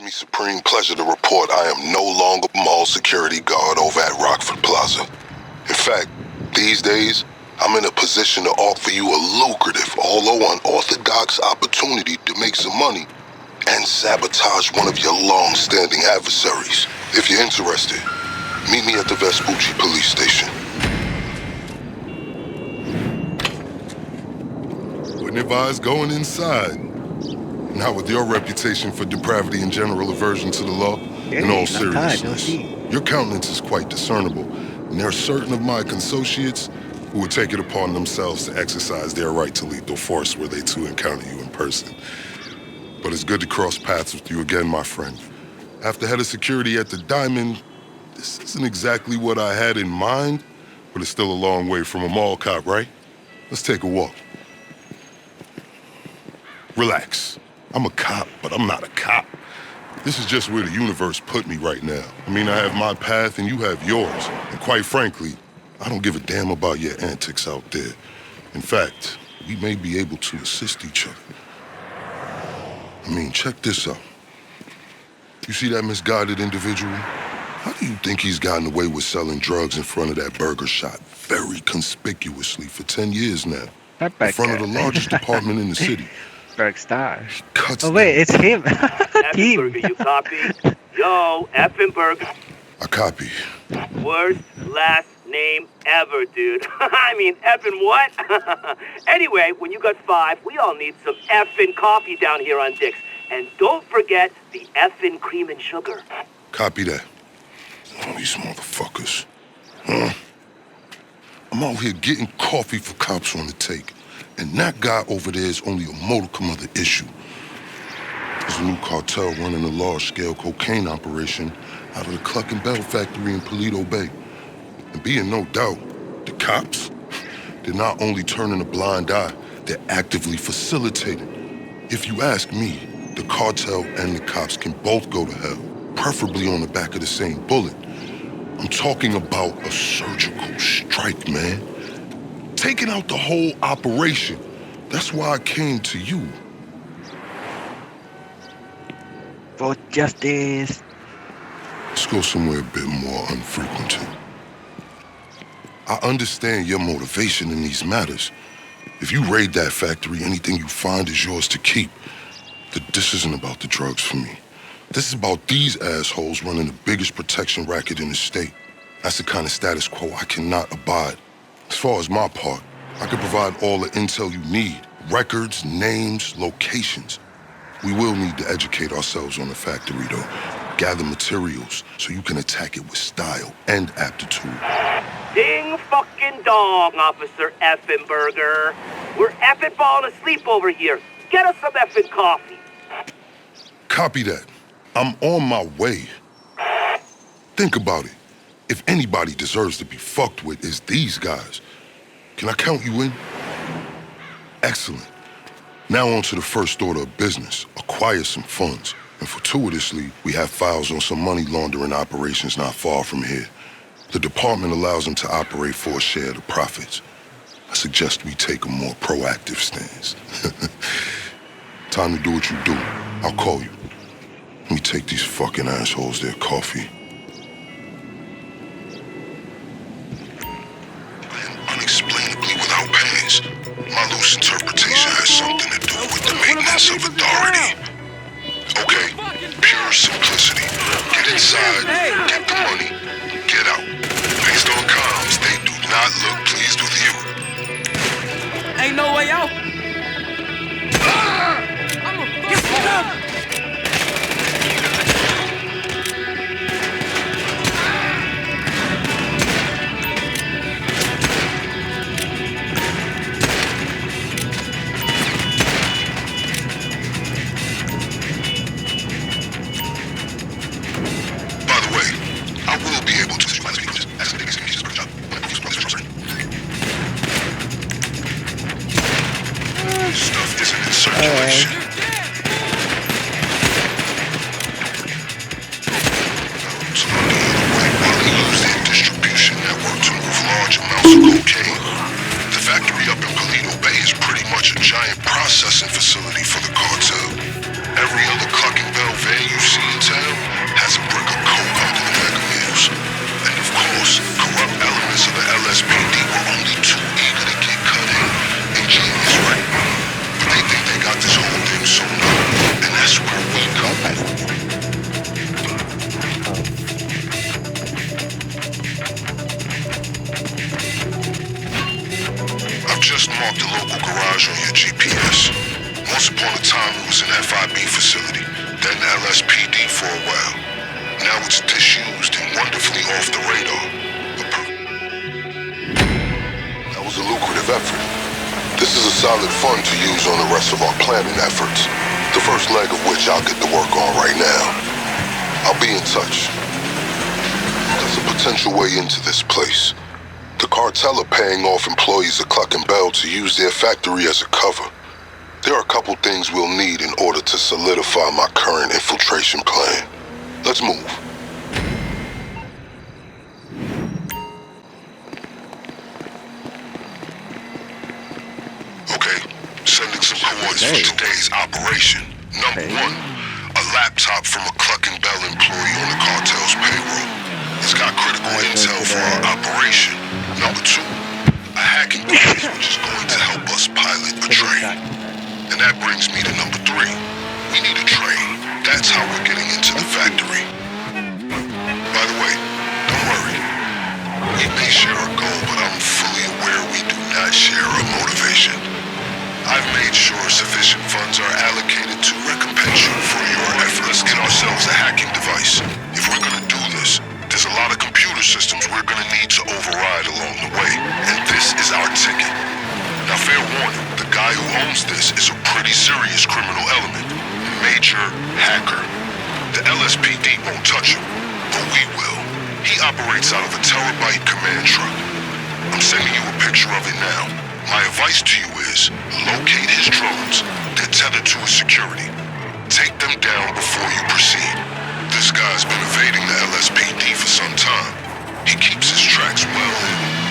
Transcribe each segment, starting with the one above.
Me supreme pleasure to report I am no longer mall security guard over at Rockford Plaza. In fact, these days, I'm in a position to offer you a lucrative, although unorthodox opportunity to make some money and sabotage one of your long-standing adversaries. If you're interested, meet me at the Vespucci police station. Wouldn't advise going inside. Not with your reputation for depravity and general aversion to the law. In all seriousness, your countenance is quite discernible, and there are certain of my consociates who would take it upon themselves to exercise their right to lethal force were they to encounter you in person. But it's good to cross paths with you again, my friend. After head of security at the Diamond, this isn't exactly what I had in mind, but it's still a long way from a mall cop, right? Let's take a walk. Relax. I'm a cop, but I'm not a cop. This is just where the universe put me right now. I mean, I have my path and you have yours. And quite frankly, I don't give a damn about your antics out there. In fact, we may be able to assist each other. I mean, check this out. You see that misguided individual? How do you think he's gotten away with selling drugs in front of that burger shop very conspicuously for 10 years now? In front of the largest department in the city. Star. Oh wait, it's him. Effenberger, you copy? Yo, Effenberger. I copy. Worst last name ever, dude. I mean, effing what? Anyway, when you got 5, we all need some effing coffee down here on Dick's. And don't forget the effing cream and sugar. Copy that. Oh, these motherfuckers. Huh? I'm out here getting coffee for cops on the take. And that guy over there is only a modicum of the issue. There's a new cartel running a large-scale cocaine operation out of the Cluckin factory in Paleto Bay. And be in no doubt, the cops, they're not only turning a blind eye, they're actively facilitating. If you ask me, the cartel and the cops can both go to hell, preferably on the back of the same bullet. I'm talking about a surgical strike, man. Taking out the whole operation. That's why I came to you. For justice. Let's go somewhere a bit more unfrequented. I understand your motivation in these matters. If you raid that factory, anything you find is yours to keep. This isn't about the drugs for me. This is about these assholes running the biggest protection racket in the state. That's the kind of status quo I cannot abide. As far as my part, I can provide all the intel you need. Records, names, locations. We will need to educate ourselves on the factory, though. Gather materials so you can attack it with style and aptitude. Ding fucking dong, Officer Effenberger. We're effing falling asleep over here. Get us some effing coffee. Copy that. I'm on my way. Think about it. If anybody deserves to be fucked with, it's these guys. Can I count you in? Excellent. Now on to the first order of business. Acquire some funds. And fortuitously, we have files on some money laundering operations not far from here. The department allows them to operate for a share of the profits. I suggest we take a more proactive stance. Time to do what you do. I'll call you. Let me take these fucking assholes their coffee. Unexplainably without pants. My loose interpretation has something to do with the maintenance of authority. Okay, pure simplicity. Get inside, get the money, get out. Based on comms, they do not look pleased with you. Ain't no way out. Stuff isn't in circulation. So on the other way, while they use their distribution network to move large amounts of cocaine, the factory up in Paleto Bay is pretty much a giant processing facility for the cartel. Every other Cluckin van you see marked the local garage on your GPS. Once upon a time, it was an FIB facility, then LSPD for a while. Now it's disused and wonderfully off the radar. That was a lucrative effort. This is a solid fund to use on the rest of our planning efforts. The first leg of which I'll get to work on right now. I'll be in touch. There's a potential way into this place. The cartel are paying off employees of Cluckin to use their factory as a cover. There are a couple things we'll need in order to solidify my current infiltration plan. Let's move. Okay, sending some coordinates for today's operation. Number one, a laptop from a Cluckin employee on the cartel's payroll. It's got critical intel for our operation. Number two, a hacking device which is going to help us pilot a train. And that brings me to number three. We need a train. That's how we're getting into the factory. By the way, don't worry. We may share a goal, but I'm fully aware we do not share a motivation. I've made sure sufficient funds are allocated to recompense you for your efforts. Let's get ourselves a hacking device. If we're gonna do this, there's a lot of computer systems we're gonna need to override along the way. And this is our ticket. Now, fair warning, the guy who owns this is a pretty serious criminal element. Major hacker. The LSPD won't touch him, but we will. He operates out of a terabyte command truck. I'm sending you a picture of it now. My advice to you is, locate his drones. They're tethered to his security. Take them down before you proceed. This guy's been evading the LSPD for some time. He keeps his tracks well hidden.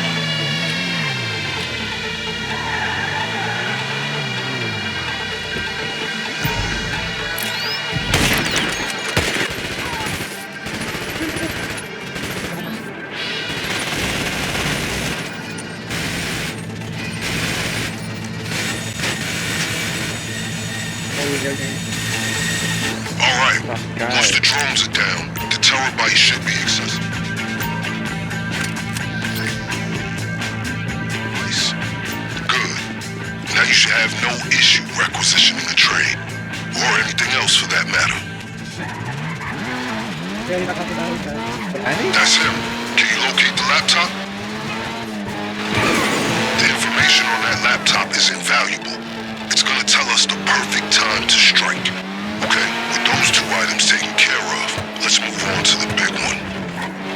Alright, once the drones are down, the terabyte should be accessible. Nice. Good. Now you should have no issue requisitioning a train. Or anything else for that matter. That's him. Can you locate the laptop? The information on that laptop is invaluable. It's gonna tell us the perfect time to strike. Okay, with those two items taken care of, let's move on to the big one.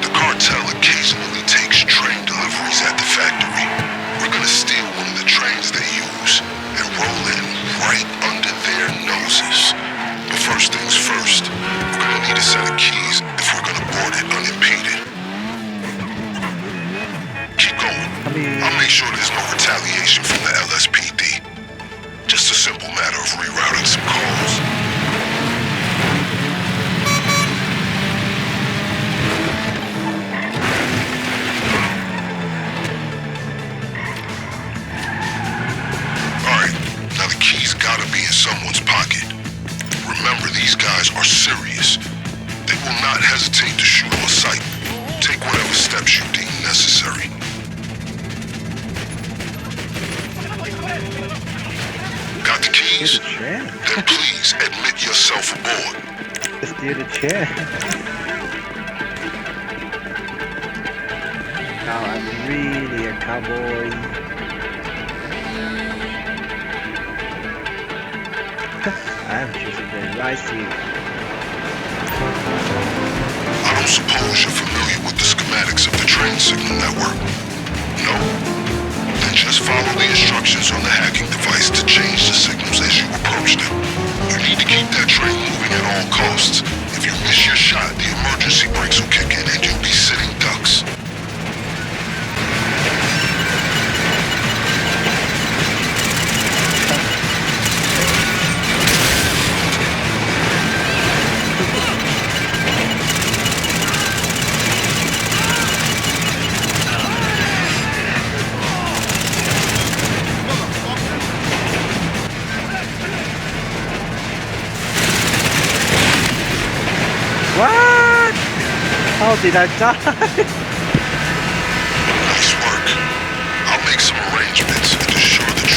The cartel occasionally takes train deliveries at the factory. We're gonna steal one of the trains they use and roll in right under their noses. But first things first, we're gonna need a set of keys if we're gonna board it unimpeded. Keep going. I'll make sure there's no retaliation from the LSPD. Just a simple matter of rerouting some calls. Alright, now the keys gotta be in someone's pocket. Remember, these guys are serious. They will not hesitate to shoot on sight. Take whatever steps you deem necessary. Got the keys? Then please admit yourself aboard. Let's do the chair. Now I'm really a cowboy. I'm choosing the right seat. I don't suppose you're familiar with the schematics of the train signal network? No? Then just follow the instructions on the hacking device to change the signals as you approach them. You need to keep that train moving at all costs. If you miss your shot, the emergency brakes will kick in and you'll be sitting ducks. What? How did I die? Nice work. I'll make some arrangements and assure the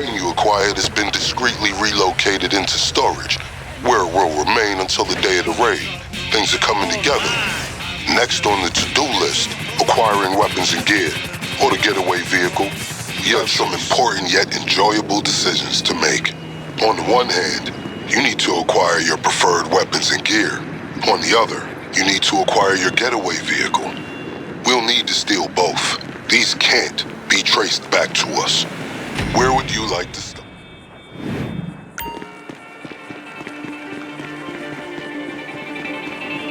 crane you acquired has been discreetly relocated into storage, where it will remain until the day of the raid. Things are coming together. Next on the to-do list, acquiring weapons and gear, or the getaway vehicle. You have some important yet enjoyable decisions to make. On the one hand, you need to acquire your preferred weapons and gear. On the other, you need to acquire your getaway vehicle. We'll need to steal both. These can't be traced back to us. Where would you like to start?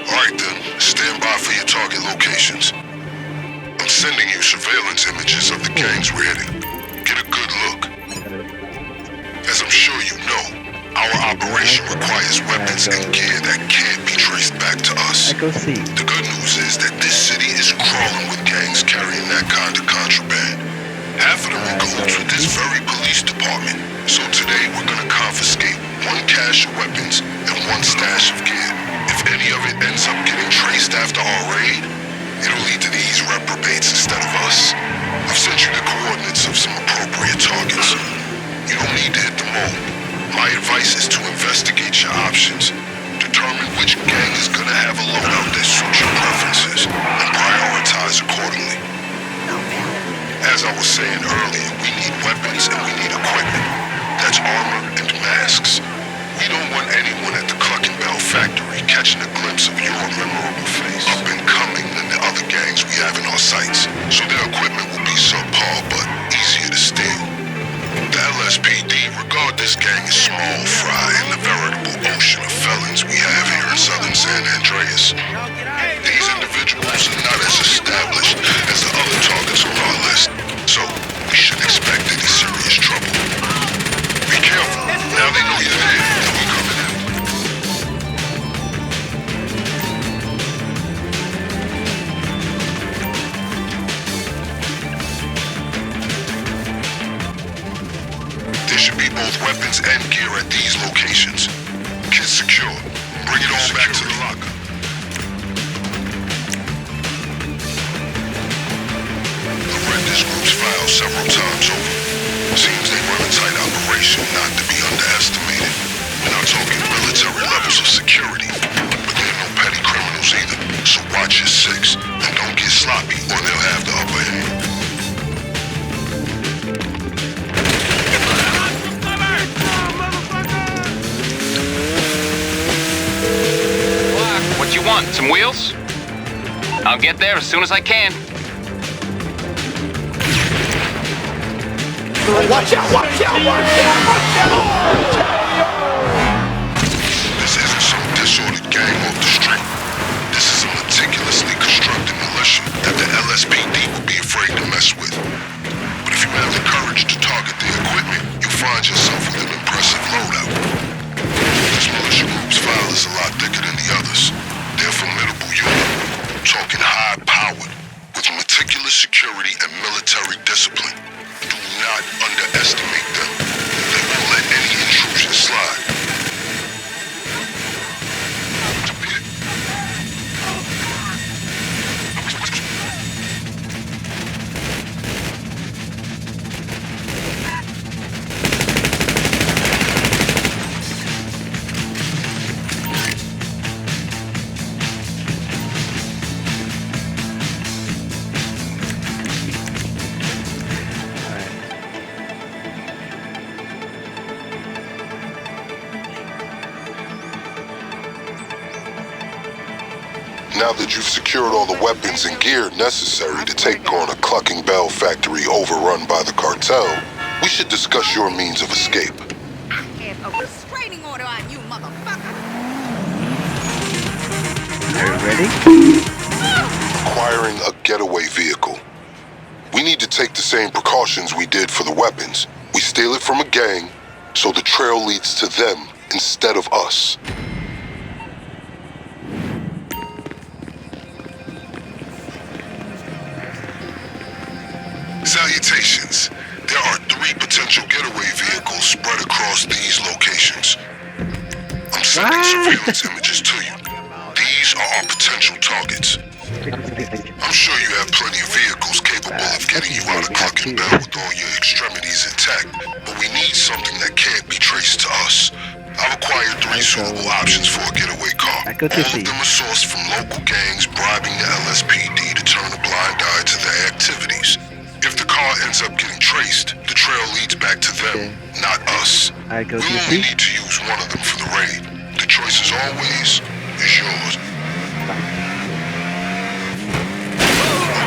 Alright then, stand by for your target locations. I'm sending you surveillance images of the gangs we're hitting. Get a good look. As I'm sure you know, our operation requires weapons and gear that can't be traced back to us. I go see. The good news is that this city is crawling with gangs carrying that kind of contraband. Half of them in cahoots with this very police department. So today we're gonna confiscate one cache of weapons and one stash of gear. If any of it ends up getting traced after our raid, it'll lead to these reprobates instead of us. I've sent you the coordinates of some appropriate targets. You don't need to hit them all. My advice is to investigate your options, determine which gang is gonna have a loadout that suits your preferences, and prioritize accordingly. As I was saying earlier, we need weapons and we need equipment. That's armor and masks. We don't want anyone at the Cluckin factory catching a glimpse of your memorable face, up and coming than the other gangs we have in our sights. So their equipment will be subpar, but easier to steal. The LSPD regard this gang as small fry in the veritable ocean of felons we have here in southern San Andreas. These individuals are not as established as the other targets on our list, so we should expect any serious trouble. Be careful, now they know you're there, and we coming in. There should be both weapons and gear at these locations. Kids secure. Bring it all back to the locker. I've read this group's file several times over. Seems they run a tight operation, not to be underestimated. We're not talking military levels of security, but they're no petty criminals either. So watch your six, and don't get sloppy, or they'll have the upper hand. What you want? Some wheels? I'll get there as soon as I can. Watch out! Watch out! Watch out! Watch out! This isn't some disordered gang off the street. This is a meticulously constructed militia that the LSPD would be afraid to mess with. But if you have the courage to target the equipment, you'll find yourself with an impressive loadout. This militia group's file is a lot thicker than the others. They're a formidable unit, talking high-powered, with meticulous security and military discipline. Do not underestimate them. They won't let any intrusion slide. Now that you've secured all the weapons and gear necessary to take on a Cluckin factory overrun by the cartel, we should discuss your means of escape. I have a restraining order on you, motherfucker! Are you ready? Acquiring a getaway vehicle. We need to take the same precautions we did for the weapons. We steal it from a gang, so the trail leads to them instead of us. Salutations. There are 3 potential getaway vehicles spread across these locations. I'm sending surveillance images to you. These are our potential targets. I'm sure you have plenty of vehicles capable of getting you out of Cluckin with all your extremities intact, but we need something that can't be traced to us. I've acquired 3 suitable options for a getaway car. All of them are sourced from local gangs bribing the LSPD to turn a blind eye to their activities. If the car ends up getting traced, the trail leads back to them, not us. We'll only need to use one of them for the raid. The choice, as always, is yours.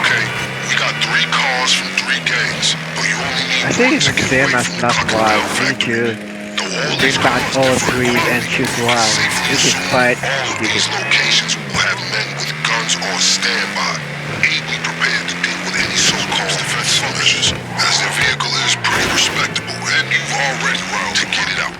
Okay, we got 3 cars from 3 gangs, but you only need one to get away from the Cluckin factory. Bring back all 3 and shoot one. This is quite all of these locations will have men with guns on standby, ably prepared to deal with any so-called defensive measures, as their vehicle is pretty respectable, and you've already round to get it out.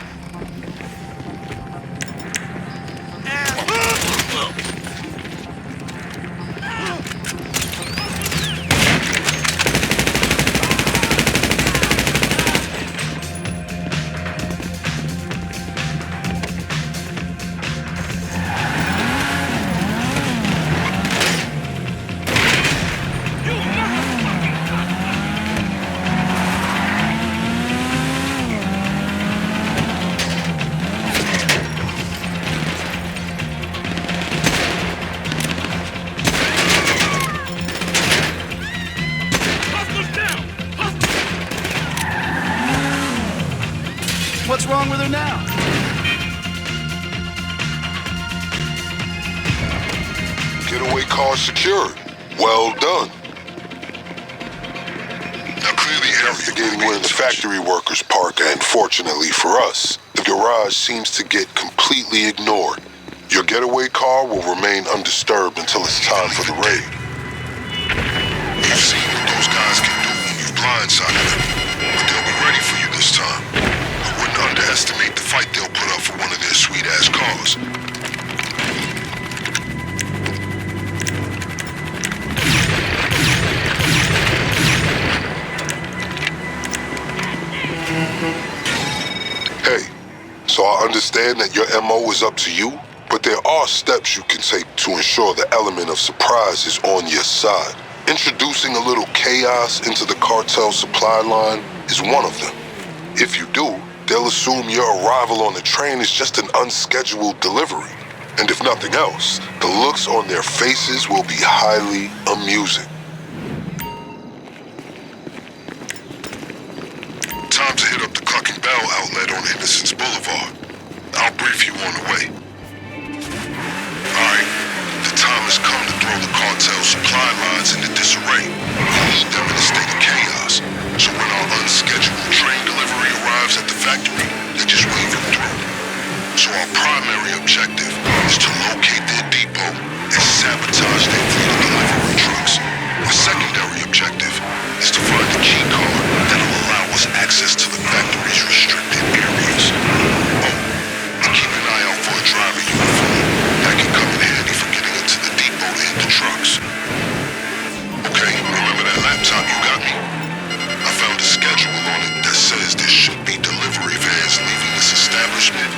What's wrong with her now? Getaway car secured. Well done. Now clear the area. Investigating where the factory workers park, and fortunately for us, the garage seems to get completely ignored. Your getaway car will remain undisturbed until it's time for the raid. You've seen what those guys can do when you've blindsided them, but they'll be ready for you this time. I wouldn't underestimate the fight they'll put up for one of their sweet-ass cars. Hey, so I understand that your MO is up to you, but there are steps you can take to ensure the element of surprise is on your side. Introducing a little chaos into the cartel supply line is one of them. If you do, they'll assume your arrival on the train is just an unscheduled delivery. And if nothing else, the looks on their faces will be highly amusing. Time to hit up the Cluckin outlet on Innocence Boulevard. I'll brief you on the way. Alright, the time has come to throw the cartel supply lines into disarray. We need them in a state of chaos. So when our unscheduled train delivery arrives at the factory, they just wave it through. So our primary objective is to locate their depot and sabotage their fleet of delivery trucks. Our secondary objective is to find the key card that'll allow us access to the factory's restricted areas. Oh, and keep an eye out for a driver uniform. That can come in handy for getting into the depot to hit the trucks. Okay, remember that laptop you got me? I found a schedule on it that says there should be delivery vans leaving this establishment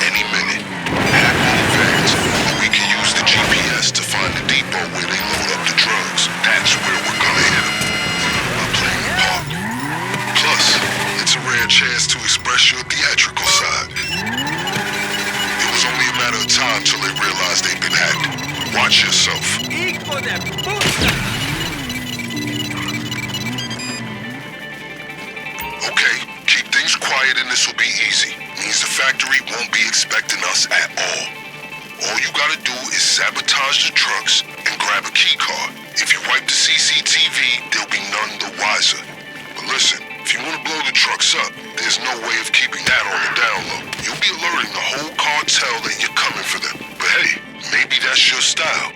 any minute. Act in advance, or we can use the GPS to find the depot where they load up the drugs. That's where we're gonna hit them. By playing the part. Plus, it's a rare chance to express your theatrical side. It was only a matter of time till they realized they'd been hacked. Watch yourself. Okay, keep things quiet and this will be easy. Means the factory won't be expecting us at all. All you gotta do is sabotage the trucks and grab a key card. If you wipe the CCTV, they'll be none the wiser. But listen, if you want to blow the trucks up, there's no way of keeping that on the down low. You'll be alerting the whole cartel that you're coming for them. But hey, maybe that's your style.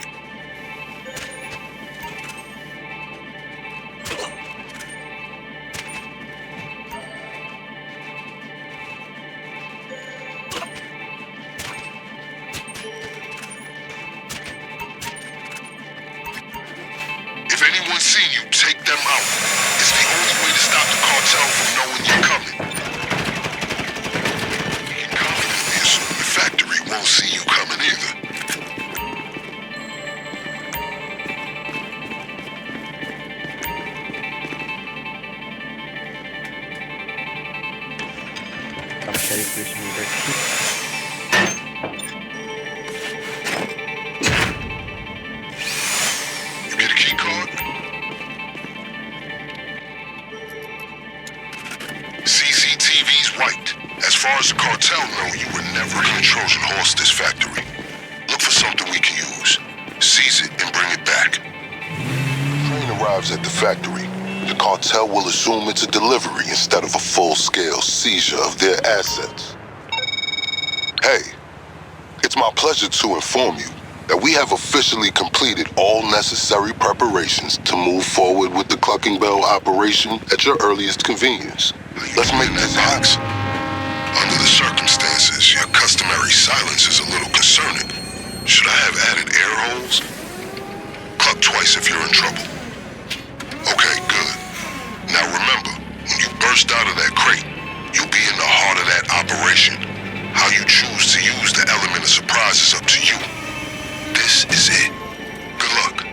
If anyone's seen you, take them out. It's the only way to stop the cartel from knowing you're coming. We can confidently assume the factory won't see you coming either. does the cartel know you were never gonna Trojan horse this factory? Look for something we can use. Seize it and bring it back. Train arrives at the factory. The cartel will assume it's a delivery instead of a full-scale seizure of their assets. Hey, it's my pleasure to inform you that we have officially completed all necessary preparations to move forward with the Cluckin operation at your earliest convenience. Let's make this happen. Under the circumstances, your customary silence is a little concerning. Should I have added air holes? Cluck twice if you're in trouble. Okay, good. Now remember, when you burst out of that crate, you'll be in the heart of that operation. How you choose to use the element of surprise is up to you. This is it. Good luck.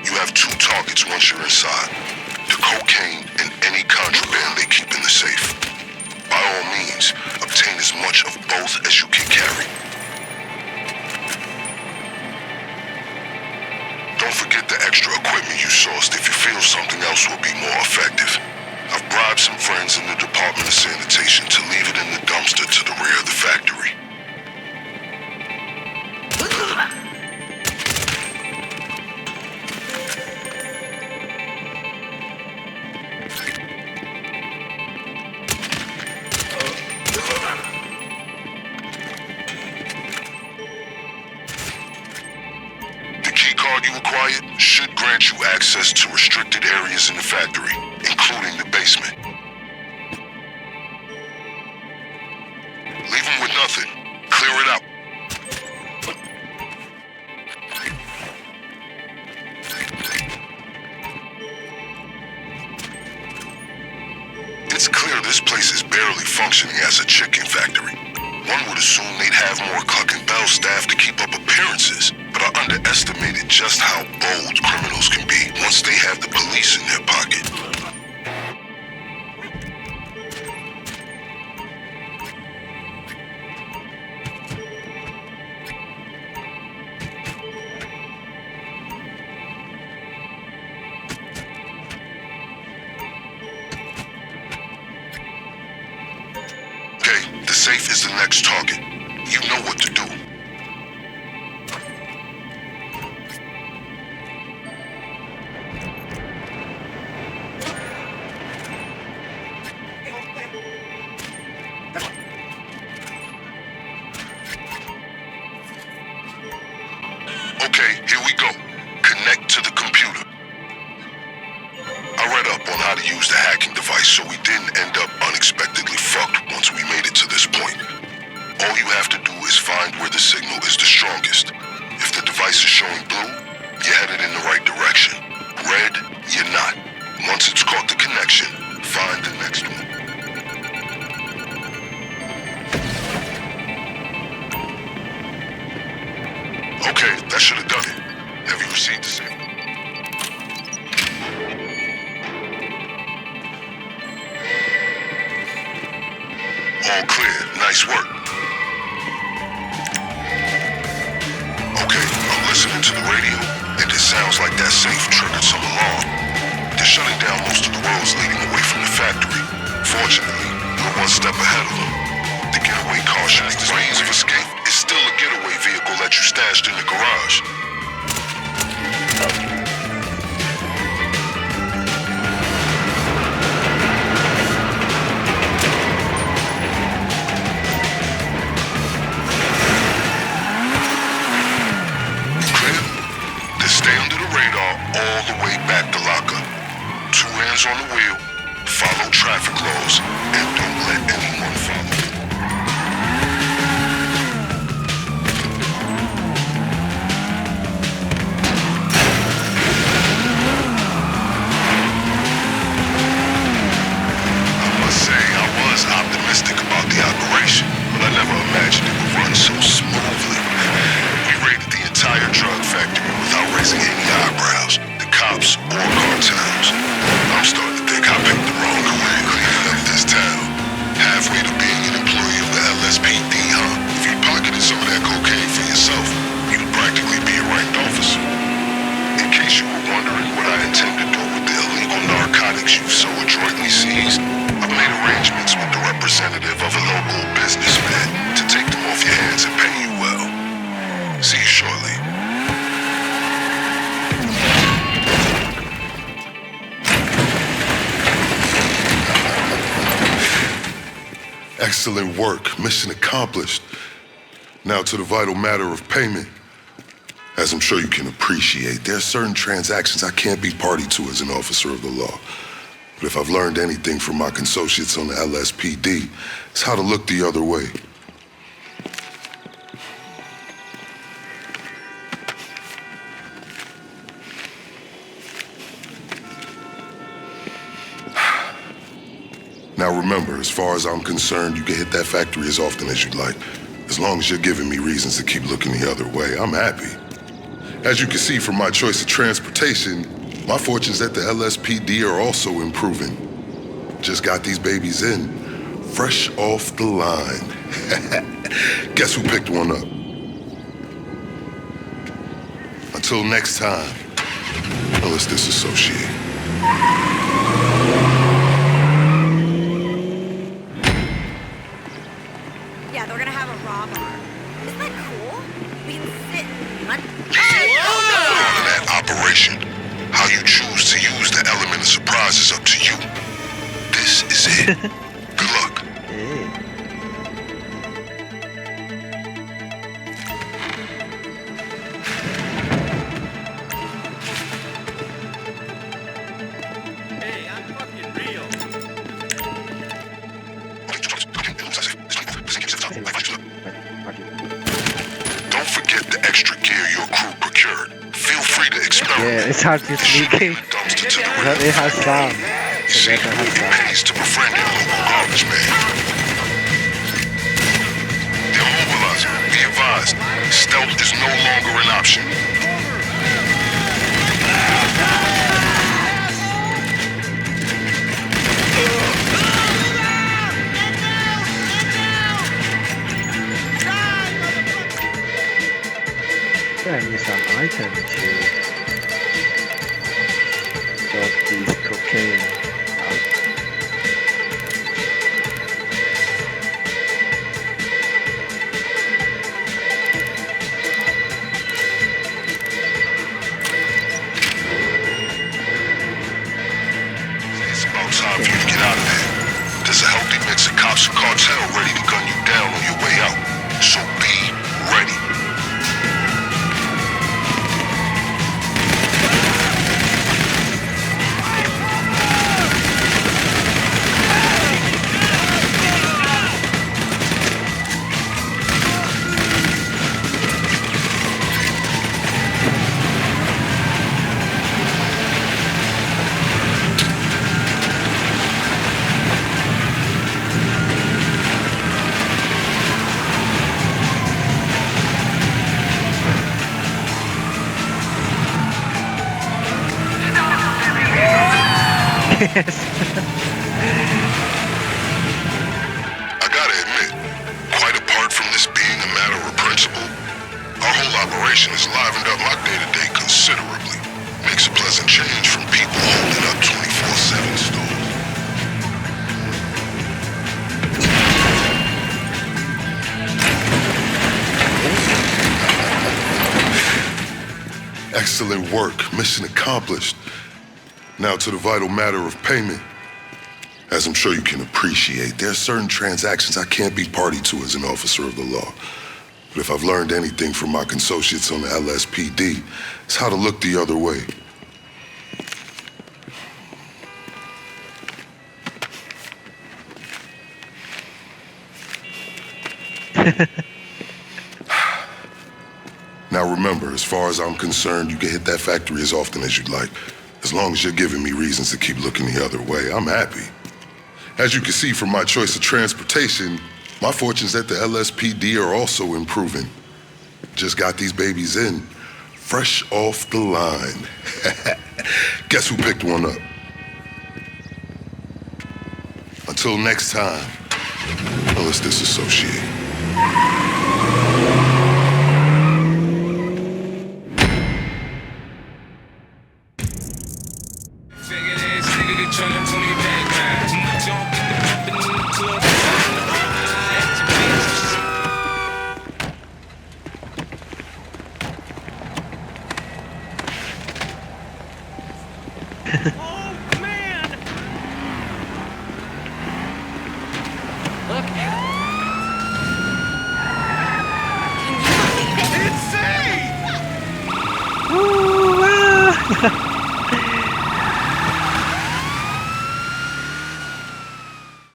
You have 2 targets once you're inside. The cocaine and any contraband they keep in the safe. By all means, obtain as much of both as you can carry. Don't forget the extra equipment you sourced if you feel something else will be more effective. I've bribed some friends in the Department of Sanitation to leave it in the dumpster to the rear of the factory. You acquired should grant you access to restricted areas in the factory, including the basement. Leave them with nothing. Clear it out. It's clear this place is barely functioning as a chicken factory. One would assume they'd have more Cluckin staff to keep up appearances, but I underestimated just how bold criminals can be once they have the police in their pocket. Okay, the safe is the next target. You know what to do. Okay, here we go. Connect to the computer. I read up on how to use the hacking device so we didn't end up unexpectedly fucked once we made it to this point. All you have to do is find where the signal is the strongest. If the device is showing blue, you're headed in the right direction. Red, you're not. Once it's caught the connection, find the next one. Okay, that should have done it. Have you received the signal? All clear. Nice work. Okay, I'm listening to the radio, and it sounds like that safe triggered some alarm. They're shutting down most of the roads leading away from the factory. Fortunately, we're one step ahead of them. The getaway car shows the means of escape is still a getaway vehicle that you stashed in the garage. Clear? Then stay under the radar all the way back to locker. 2 hands on the wheel, follow traffic laws, and don't let anyone follow you. Optimistic about the operation, but I never imagined it would run so smoothly. We raided the entire drug factory without raising any eyebrows, the cops or cartels. I'm starting to think I picked the wrong career cleaning up this town. Excellent work. Mission accomplished. Now to the vital matter of payment. As I'm sure you can appreciate, there are certain transactions I can't be party to as an officer of the law. But if I've learned anything from my associates on the LSPD, it's how to look the other way. Now remember, as far as I'm concerned, you can hit that factory as often as you'd like. As long as you're giving me reasons to keep looking the other way, I'm happy. As you can see from my choice of transportation, my fortunes at the LSPD are also improving. Just got these babies in, fresh off the line. Guess who picked one up? Until next time, let's disassociate. Yeah, they're gonna have a raw bar. Isn't that cool? We can sit and Calling that operation. How you choose to use the element of surprise is up to you. This is it. Good luck. Hey, I'm fucking real. Don't forget the extra gear your crew procured. Feel free to experiment. Yeah, it's hard to sneak in. Dumpster to the But rear. it has sound. You see, The weapon has it sound. pays to befriend your local garbage man. Immobilizer, be advised, stealth is no longer an option. I need some item to drop these cocaine out. It's about time for you to get out of there. There's a healthy mix of cops and cartel ready to gun you down on your way out. So be ready. I gotta admit, quite apart from this being a matter of principle, our whole operation has livened up my day-to-day considerably. Makes a pleasant change from people holding up 24/7 stores. Excellent work. Mission accomplished. Now to the vital matter of payment. As I'm sure you can appreciate, there are certain transactions I can't be party to as an officer of the law. But if I've learned anything from my associates on the LSPD, it's how to look the other way. Now remember, as far as I'm concerned, you can hit that factory as often as you'd like. As long as you're giving me reasons to keep looking the other way, I'm happy. As you can see from my choice of transportation, my fortunes at the LSPD are also improving. Just got these babies in, fresh off the line. Guess who picked one up? Until next time, let's disassociate. Look,